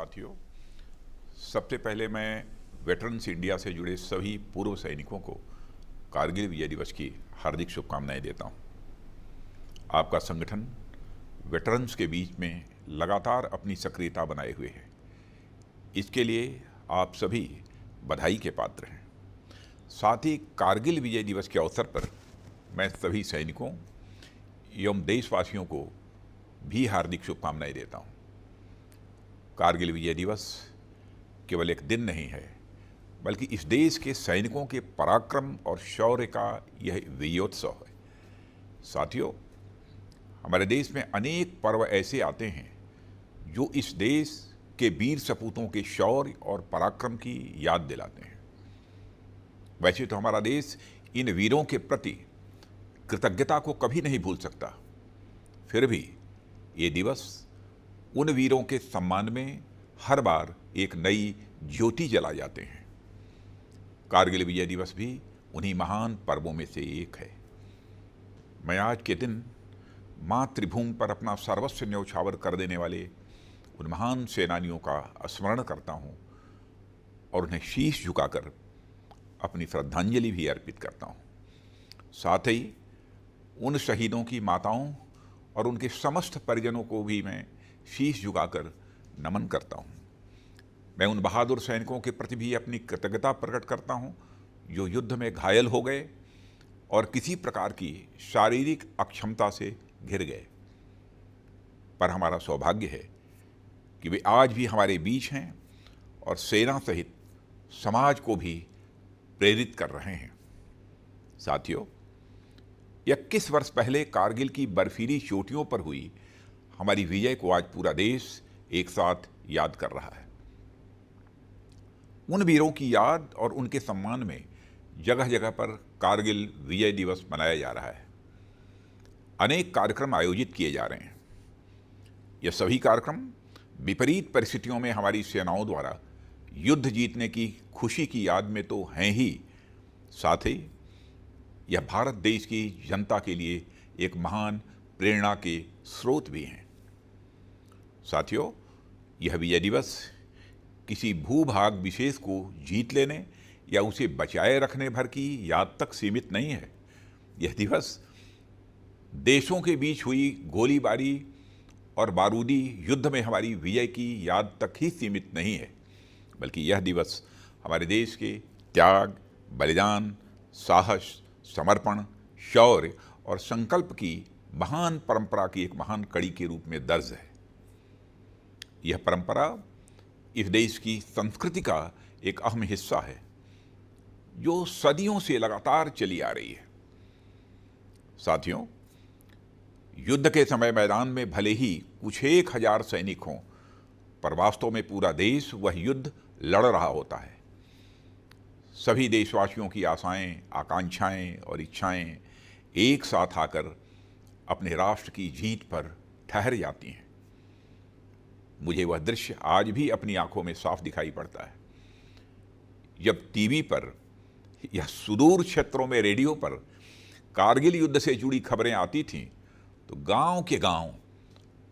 साथियों, सबसे पहले मैं वेटरन्स इंडिया से जुड़े सभी पूर्व सैनिकों को कारगिल विजय दिवस की हार्दिक शुभकामनाएं देता हूं। आपका संगठन वेटरन्स के बीच में लगातार अपनी सक्रियता बनाए हुए है। इसके लिए आप सभी बधाई के पात्र हैं। साथ ही कारगिल विजय दिवस के अवसर पर मैं सभी सैनिकों एवं देशवासियों को भी हार्दिक शुभकामनाएं देता हूं। कारगिल विजय दिवस केवल एक दिन नहीं है, बल्कि इस देश के सैनिकों के पराक्रम और शौर्य का यह विजयोत्सव है। साथियों, हमारे देश में अनेक पर्व ऐसे आते हैं जो इस देश के वीर सपूतों के शौर्य और पराक्रम की याद दिलाते हैं। वैसे तो हमारा देश इन वीरों के प्रति कृतज्ञता को कभी नहीं भूल सकता, फिर भी ये दिवस उन वीरों के सम्मान में हर बार एक नई ज्योति जला जाते हैं। कारगिल विजय दिवस भी उन्हीं महान पर्वों में से एक है। मैं आज के दिन मातृभूमि पर अपना सर्वस्व न्यौछावर कर देने वाले उन महान सेनानियों का स्मरण करता हूं और उन्हें शीश झुकाकर अपनी श्रद्धांजलि भी अर्पित करता हूं। साथ ही उन शहीदों की माताओं और उनके समस्त परिजनों को भी मैं शीश झुकाकर नमन करता हूं। मैं उन बहादुर सैनिकों के प्रति भी अपनी कृतज्ञता प्रकट करता हूं जो युद्ध में घायल हो गए और किसी प्रकार की शारीरिक अक्षमता से घिर गए। पर हमारा सौभाग्य है कि वे आज भी हमारे बीच हैं और सेना सहित समाज को भी प्रेरित कर रहे हैं। साथियों, 21 वर्ष पहले कारगिल की बर्फीली चोटियों पर हुई हमारी विजय को आज पूरा देश एक साथ याद कर रहा है। उन वीरों की याद और उनके सम्मान में जगह जगह पर कारगिल विजय दिवस मनाया जा रहा है। अनेक कार्यक्रम आयोजित किए जा रहे हैं। ये सभी कार्यक्रम विपरीत परिस्थितियों में हमारी सेनाओं द्वारा युद्ध जीतने की खुशी की याद में तो हैं ही, साथ ही यह भारत देश की जनता के लिए एक महान प्रेरणा के स्रोत भी हैं। साथियों, यह विजय दिवस किसी भूभाग विशेष को जीत लेने या उसे बचाए रखने भर की याद तक सीमित नहीं है। यह दिवस देशों के बीच हुई गोलीबारी और बारूदी युद्ध में हमारी विजय की याद तक ही सीमित नहीं है, बल्कि यह दिवस हमारे देश के त्याग, बलिदान, साहस, समर्पण, शौर्य और संकल्प की महान परंपरा की एक महान कड़ी के रूप में दर्ज है। यह परंपरा इस देश की संस्कृति का एक अहम हिस्सा है जो सदियों से लगातार चली आ रही है। साथियों, युद्ध के समय मैदान में भले ही कुछ 1000 सैनिक हों, पर वास्तव में पूरा देश वह युद्ध लड़ रहा होता है। सभी देशवासियों की आशाएं, आकांक्षाएं और इच्छाएं एक साथ आकर अपने राष्ट्र की जीत पर ठहर जाती हैं। मुझे वह दृश्य आज भी अपनी आंखों में साफ दिखाई पड़ता है जब टीवी पर या सुदूर क्षेत्रों में रेडियो पर कारगिल युद्ध से जुड़ी खबरें आती थीं, तो गांव के गांव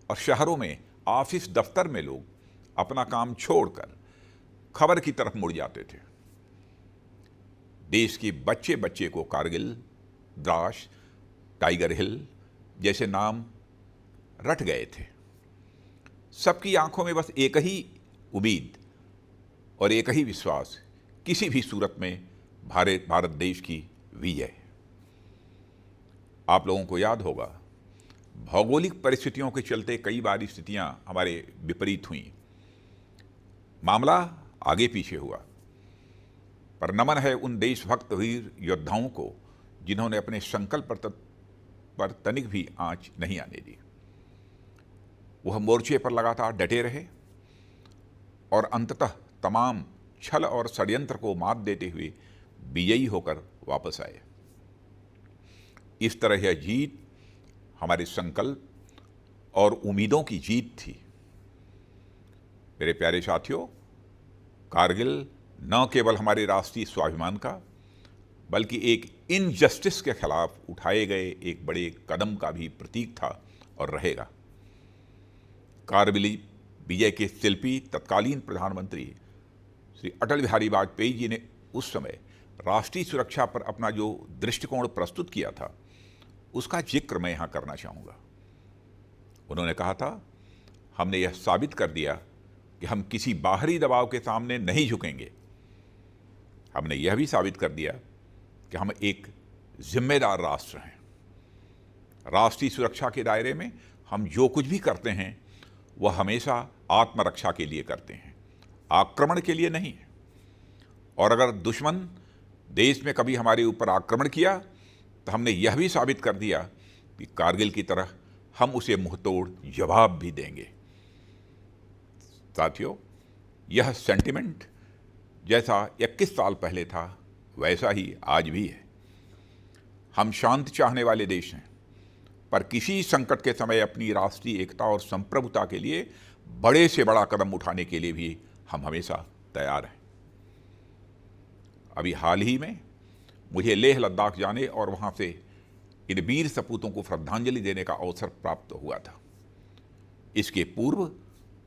और शहरों में ऑफिस दफ्तर में लोग अपना काम छोड़कर खबर की तरफ मुड़ जाते थे। देश के बच्चे बच्चे को कारगिल, द्रास, टाइगर हिल जैसे नाम रट गए थे। सबकी आंखों में बस एक ही उम्मीद और एक ही विश्वास, किसी भी सूरत में भारत देश की विजय। आप लोगों को याद होगा, भौगोलिक परिस्थितियों के चलते कई बार स्थितियां हमारे विपरीत हुई, मामला आगे पीछे हुआ, पर नमन है उन देशभक्त वीर योद्धाओं को जिन्होंने अपने संकल्प पर तनिक भी आंच नहीं आने दी। वह मोर्चे पर लगातार डटे रहे और अंततः तमाम छल और षड्यंत्र को मात देते हुए विजयी होकर वापस आए। इस तरह यह जीत हमारे संकल्प और उम्मीदों की जीत थी। मेरे प्यारे साथियों, कारगिल न केवल हमारे राष्ट्रीय स्वाभिमान का, बल्कि एक इनजस्टिस के खिलाफ उठाए गए एक बड़े कदम का भी प्रतीक था और रहेगा। कारगिल विजय के शिल्पी तत्कालीन प्रधानमंत्री श्री अटल बिहारी वाजपेयी जी ने उस समय राष्ट्रीय सुरक्षा पर अपना जो दृष्टिकोण प्रस्तुत किया था, उसका जिक्र मैं यहाँ करना चाहूँगा। उन्होंने कहा था, हमने यह साबित कर दिया कि हम किसी बाहरी दबाव के सामने नहीं झुकेंगे। हमने यह भी साबित कर दिया कि हम एक जिम्मेदार राष्ट्र हैं। राष्ट्रीय सुरक्षा के दायरे में हम जो कुछ भी करते हैं वह हमेशा आत्मरक्षा के लिए करते हैं, आक्रमण के लिए नहीं। और अगर दुश्मन देश में कभी हमारे ऊपर आक्रमण किया तो हमने यह भी साबित कर दिया कि कारगिल की तरह हम उसे मुंहतोड़ जवाब भी देंगे। साथियों, यह सेंटिमेंट जैसा 21 साल पहले था वैसा ही आज भी है। हम शांत चाहने वाले देश हैं, पर किसी संकट के समय अपनी राष्ट्रीय एकता और संप्रभुता के लिए बड़े से बड़ा कदम उठाने के लिए भी हम हमेशा तैयार हैं। अभी हाल ही में मुझे लेह लद्दाख जाने और वहाँ से इन वीर सपूतों को श्रद्धांजलि देने का अवसर प्राप्त हुआ था। इसके पूर्व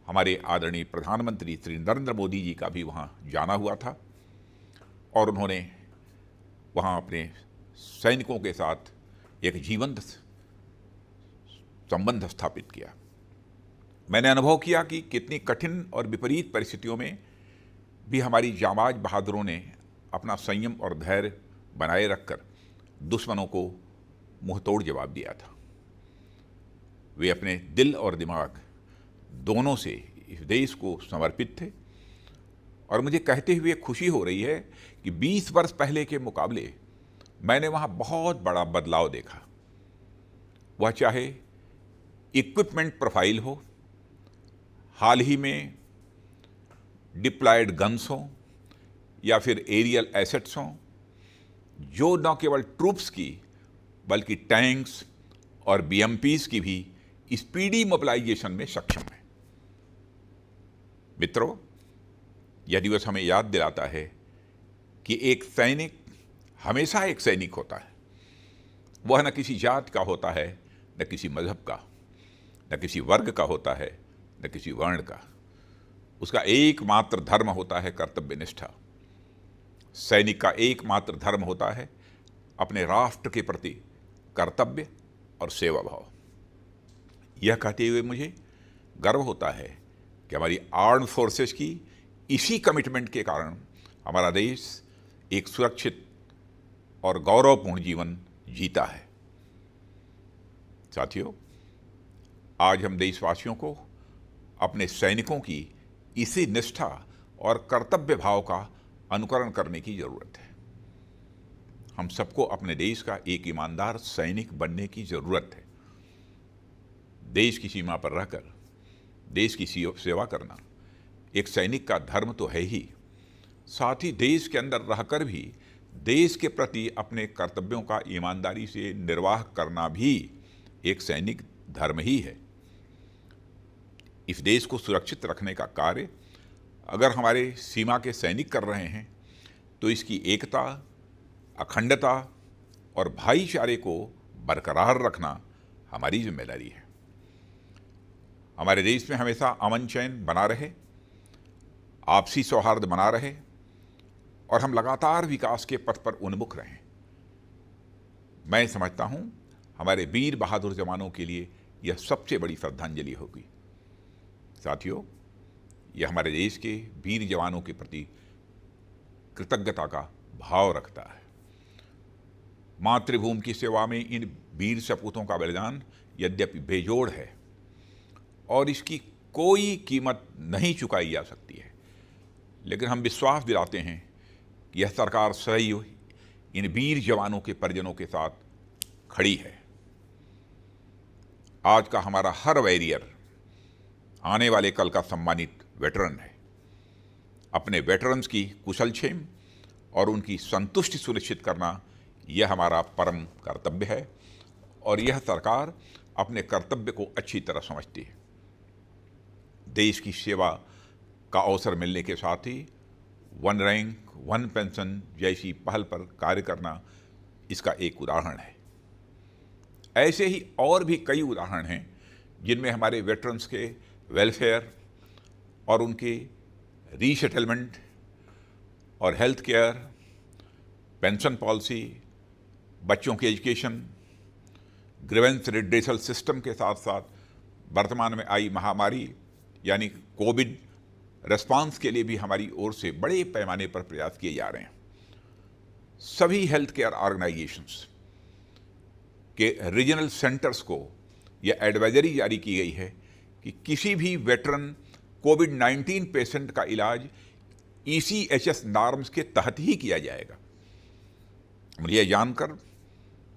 हमारे आदरणीय प्रधानमंत्री श्री नरेंद्र मोदी जी का भी वहाँ जाना हुआ था और उन्होंने वहाँ अपने सैनिकों के साथ एक जीवंत संबंध स्थापित किया। मैंने अनुभव किया कि कितनी कठिन और विपरीत परिस्थितियों में भी हमारी जांबाज बहादुरों ने अपना संयम और धैर्य बनाए रखकर दुश्मनों को मुंहतोड़ जवाब दिया था। वे अपने दिल और दिमाग दोनों से इस देश को समर्पित थे और मुझे कहते हुए खुशी हो रही है कि 20 वर्ष पहले के मुकाबले मैंने वहाँ बहुत बड़ा बदलाव देखा। वह चाहे इक्विपमेंट प्रोफाइल हो, हाल ही में डिप्लॉयड गन्स हों या फिर एरियल एसेट्स हों, जो न केवल ट्रूप्स की बल्कि टैंक्स और बीएमपीज की भी स्पीडी मोबिलाइजेशन में सक्षम है। मित्रों, यह दिवस हमें याद दिलाता है कि एक सैनिक हमेशा एक सैनिक होता है। वह न किसी जात का होता है, न किसी मजहब का, न किसी वर्ग का होता है, न किसी वर्ण का। उसका एकमात्र धर्म होता है कर्तव्य निष्ठा। सैनिक का एकमात्र धर्म होता है अपने राष्ट्र के प्रति कर्तव्य और सेवा भाव। यह कहते हुए मुझे गर्व होता है कि हमारी आर्म्ड फोर्सेस की इसी कमिटमेंट के कारण हमारा देश एक सुरक्षित और गौरवपूर्ण जीवन जीता है। साथियों, आज हम देशवासियों को अपने सैनिकों की इसी निष्ठा और कर्तव्य भाव का अनुकरण करने की जरूरत है। हम सबको अपने देश का एक ईमानदार सैनिक बनने की जरूरत है। देश की सीमा पर रहकर देश की सेवा करना एक सैनिक का धर्म तो है ही, साथ ही देश के अंदर रहकर भी देश के प्रति अपने कर्तव्यों का ईमानदारी से निर्वाह करना भी एक सैनिक धर्म ही है। इस देश को सुरक्षित रखने का कार्य अगर हमारे सीमा के सैनिक कर रहे हैं तो इसकी एकता, अखंडता और भाईचारे को बरकरार रखना हमारी जिम्मेदारी है। हमारे देश में हमेशा अमन चैन बना रहे, आपसी सौहार्द बना रहे और हम लगातार विकास के पथ पर उन्मुख रहें। मैं समझता हूं हमारे वीर बहादुर जवानों के लिए यह सबसे बड़ी श्रद्धांजलि होगी। साथियों, यह हमारे देश के वीर जवानों के प्रति कृतज्ञता का भाव रखता है। मातृभूमि की सेवा में इन वीर सपूतों का बलिदान यद्यपि बेजोड़ है और इसकी कोई कीमत नहीं चुकाई जा सकती है, लेकिन हम विश्वास दिलाते हैं कि यह सरकार सदैव इन वीर जवानों के परिजनों के साथ खड़ी है। आज का हमारा हर वॉरियर आने वाले कल का सम्मानित वेटरन है। अपने वेटरन्स की कुशलक्षेम और उनकी संतुष्टि सुनिश्चित करना यह हमारा परम कर्तव्य है और यह सरकार अपने कर्तव्य को अच्छी तरह समझती है। देश की सेवा का अवसर मिलने के साथ ही वन रैंक वन पेंशन जैसी पहल पर कार्य करना इसका एक उदाहरण है। ऐसे ही और भी कई उदाहरण हैं जिनमें हमारे वेटरन्स के वेलफेयर और उनके रीसेटलमेंट और हेल्थ केयर, पेंशन पॉलिसी, बच्चों की एजुकेशन, ग्रीवेंस रिड्रेसल सिस्टम के साथ साथ वर्तमान में आई महामारी यानी कोविड रिस्पांस के लिए भी हमारी ओर से बड़े पैमाने पर प्रयास किए जा रहे हैं। सभी हेल्थ केयर ऑर्गेनाइजेशंस के रीजनल सेंटर्स को यह एडवाइजरी जारी की गई है कि किसी भी वेटरन कोविड-19 पेशेंट का इलाज ECHS नॉर्म्स के तहत ही किया जाएगा। मुझे यह जानकर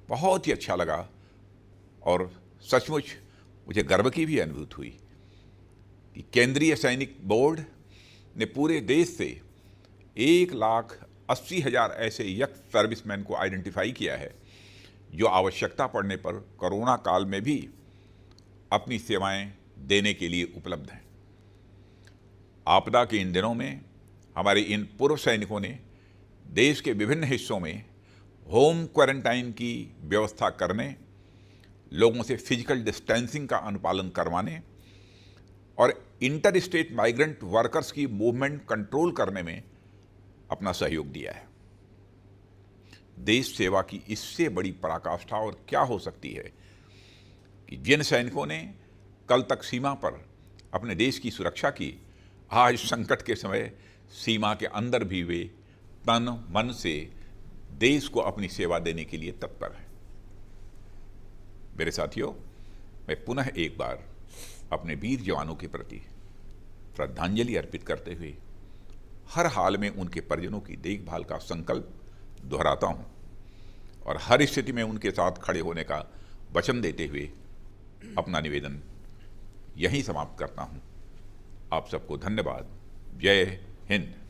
बहुत ही अच्छा लगा और सचमुच मुझे गर्व की भी अनुभूति हुई कि केंद्रीय सैनिक बोर्ड ने पूरे देश से 1,80,000 ऐसे यंग सर्विसमैन को आइडेंटिफाई किया है जो आवश्यकता पड़ने पर कोरोना काल में भी अपनी सेवाएं देने के लिए उपलब्ध हैं। आपदा के इन दिनों में हमारे इन पूर्व सैनिकों ने देश के विभिन्न हिस्सों में होम क्वारंटाइन की व्यवस्था करने, लोगों से फिजिकल डिस्टेंसिंग का अनुपालन करवाने और इंटर स्टेट माइग्रेंट वर्कर्स की मूवमेंट कंट्रोल करने में अपना सहयोग दिया है। देश सेवा की इससे बड़ी पराकाष्ठा और क्या हो सकती है कि जिन सैनिकों ने कल तक सीमा पर अपने देश की सुरक्षा की, आज संकट के समय सीमा के अंदर भी वे तन मन से देश को अपनी सेवा देने के लिए तत्पर हैं। मेरे साथियों, मैं पुनः एक बार अपने वीर जवानों के प्रति श्रद्धांजलि अर्पित करते हुए हर हाल में उनके परिजनों की देखभाल का संकल्प दोहराता हूं और हर स्थिति में उनके साथ खड़े होने का वचन देते हुए अपना निवेदन यहीं समाप्त करता हूं। आप सबको धन्यवाद। जय हिंद।